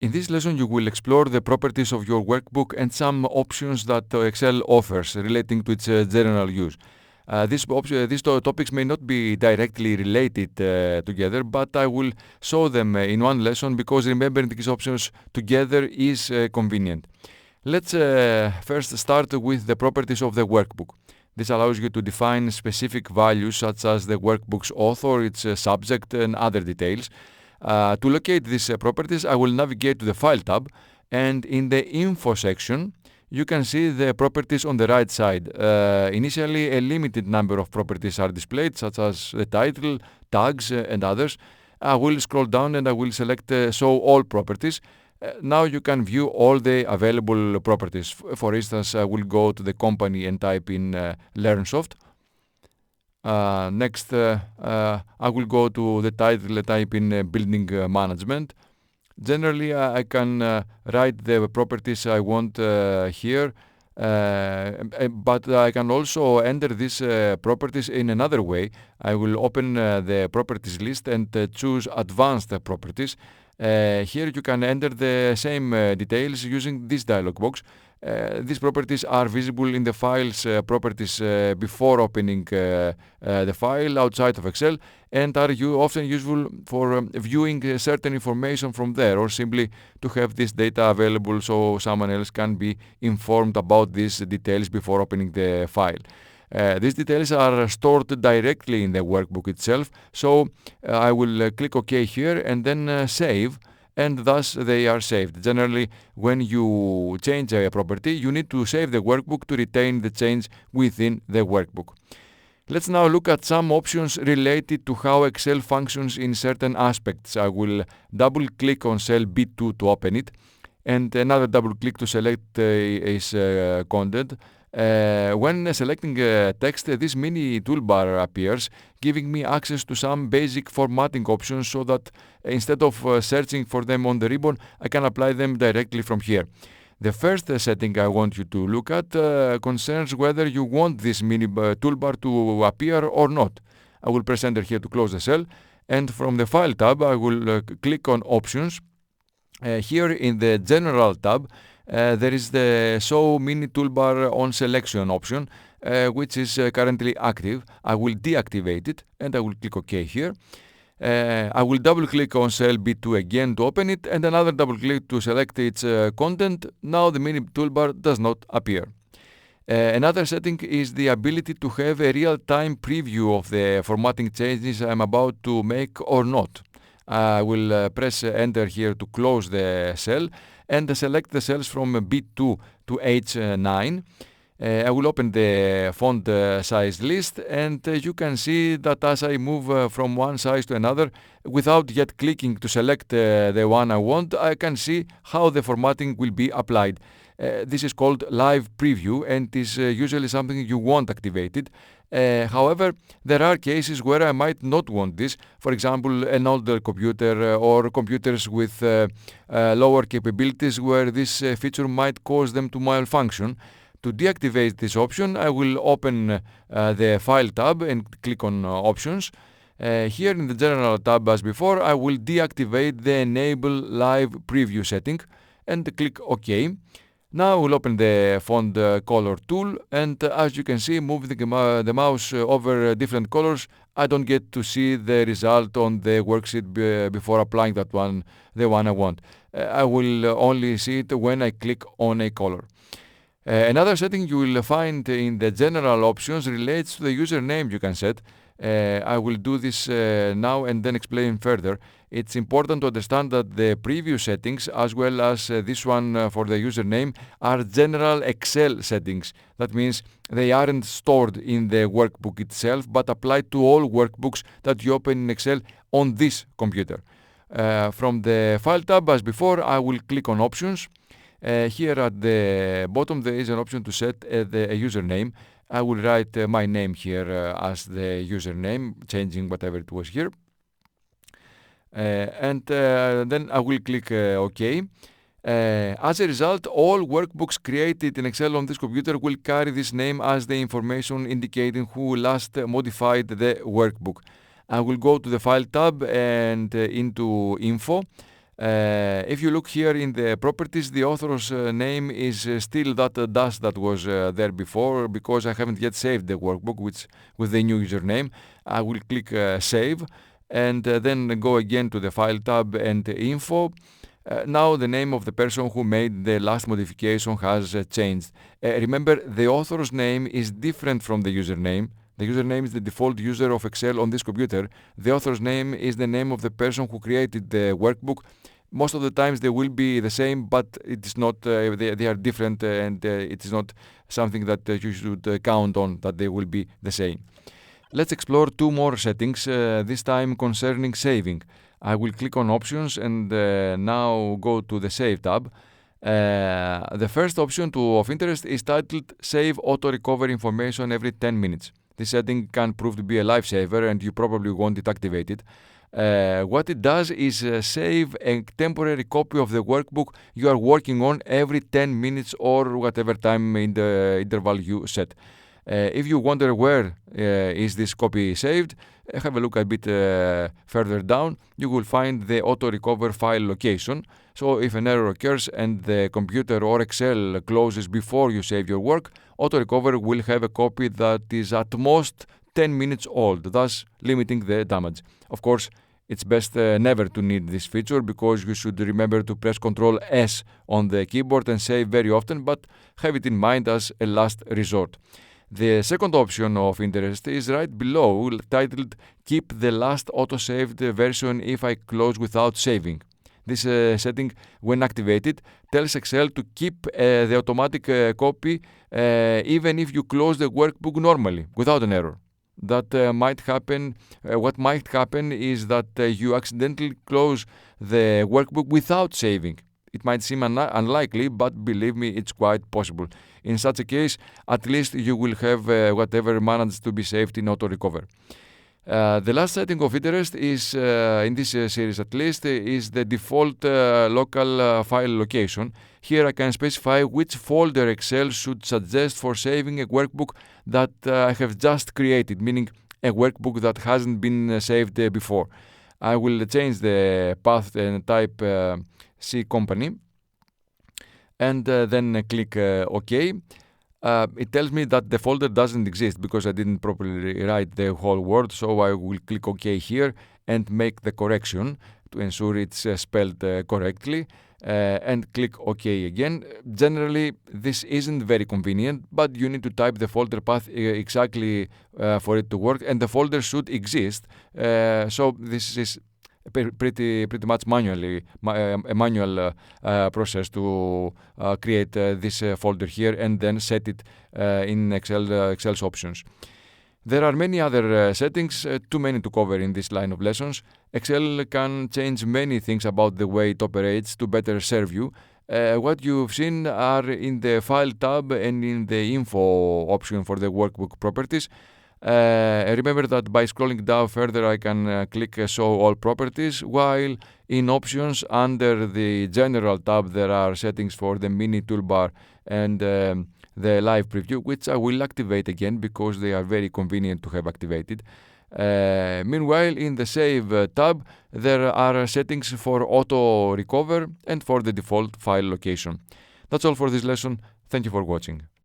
In this lesson, you will explore the properties of your workbook and some options that Excel offers relating to its general use. These topics may not be directly related together, but I will show them in one lesson because remembering these options together is convenient. Let's first start with the properties of the workbook. This allows you to define specific values such as the workbook's author, its subject, and other details. To locate these properties, I will navigate to the File tab, and in the Info section, you can see the properties on the right side. Initially, a limited number of properties are displayed, such as the title, tags, and others. I will scroll down and I will select Show All Properties. Now you can view all the available properties. For instance, I will go to the company and type in LearnSoft. Next, I will go to the title and type in Building Management. Generally, I can write the properties I want here, but I can also enter these properties in another way. I will open the properties list and choose Advanced Properties. Here you can enter the same details using this dialog box. These properties are visible in the file's properties before opening the file outside of Excel and are often useful for viewing certain information from there or simply to have this data available so someone else can be informed about these details before opening the file. These details are stored directly in the workbook itself, so I will click OK here and then save, and thus they are saved. Generally, when you change a property, you need to save the workbook to retain the change within the workbook. Let's now look at some options related to how Excel functions in certain aspects. I will double-click on cell B2 to open it, and another double-click to select its content. When selecting text, this mini toolbar appears, giving me access to some basic formatting options so that instead of searching for them on the ribbon, I can apply them directly from here. The first setting I want you to look at concerns whether you want this mini toolbar to appear or not. I will press Enter here to close the cell, and from the File tab, I will click on Options. Here in the General tab, there is the Show Mini Toolbar on Selection option, which is currently active. I will deactivate it and I will click OK here. I will double click on cell B2 again to open it and another double click to select its content. Now the mini toolbar does not appear. Another setting is the ability to have a real-time preview of the formatting changes I'm about to make or not. I will press Enter here to close the cell and select the cells from B2 to H9. I will open the font size list, and you can see that as I move from one size to another without yet clicking to select the one I want, I can see how the formatting will be applied. This is called Live Preview and is usually something you want activated. However, there are cases where I might not want this. For example, an older computer or computers with lower capabilities where this feature might cause them to malfunction. To deactivate this option, I will open the File tab and click on Options. Here in the General tab as before, I will deactivate the Enable Live Preview setting and click OK. Now I will open the font color tool, and as you can see, moving the mouse over different colors, I don't get to see the result on the worksheet before applying the one I want. I will only see it when I click on a color. Another setting you will find in the general options relates to the username you can set. I will do this now and then explain further. It's important to understand that the previous settings as well as this one for the username are general Excel settings. That means they aren't stored in the workbook itself but apply to all workbooks that you open in Excel on this computer. From the File tab as before, I will click on Options. Here at the bottom there is an option to set a username. I will write my name here as the username, changing whatever it was here. And then I will click OK. As a result, all workbooks created in Excel on this computer will carry this name as the information indicating who last modified the workbook. I will go to the File tab and into Info. If you look here in the properties, the author's name is still that dash that was there before, because I haven't yet saved the workbook with the new username. I will click Save, and then go again to the File tab and Info. Now the name of the person who made the last modification has changed. Remember, the author's name is different from the username. The username is the default user of Excel on this computer. The author's name is the name of the person who created the workbook. Most of the times they will be the same, but it is not. They are different, and it is not something that you should count on that they will be the same. Let's explore two more settings, this time concerning saving. I will click on Options and now go to the Save tab. The first option of interest is titled Save AutoRecover Information every 10 minutes. This setting can prove to be a lifesaver, and you probably want it activated. What it does is save a temporary copy of the workbook you are working on every 10 minutes or whatever time in the interval you set. If you wonder where is this copy saved, have a look a bit further down. You will find the AutoRecover file location. So if an error occurs and the computer or Excel closes before you save your work, AutoRecover will have a copy that is at most 10 minutes old, thus limiting the damage. Of course, it's best never to need this feature, because you should remember to press Ctrl S on the keyboard and save very often, but have it in mind as a last resort. The second option of interest is right below, titled Keep the last auto-saved version if I close without saving. This setting, when activated, tells Excel to keep the automatic copy even if you close the workbook normally, without an error. That might happen. What might happen is that you accidentally close the workbook without saving. It might seem unlikely, but believe me, it's quite possible. In such a case, at least you will have whatever managed to be saved in AutoRecover. The last setting of interest is, in this series at least, is the default local file location. Here I can specify which folder Excel should suggest for saving a workbook that I have just created, meaning a workbook that hasn't been saved before. I will change the path and type C Company, and then click OK. It tells me that the folder doesn't exist because I didn't properly write the whole word, so I will click OK here and make the correction to ensure it's spelled correctly, and click OK again. Generally, this isn't very convenient, but you need to type the folder path exactly for it to work, and the folder should exist. So this is pretty much a manual process to create this folder here and then set it in Excel's options. There are many other settings, too many to cover in this line of lessons. Excel can change many things about the way it operates to better serve you. What you've seen are in the File tab and in the Info option for the Workbook Properties. Remember that by scrolling down further I can click Show All Properties, while in Options under the General tab there are settings for the mini toolbar and the live preview, which I will activate again because they are very convenient to have activated. Meanwhile, in the Save tab there are settings for auto recover and for the default file location. That's all for this lesson. Thank you for watching.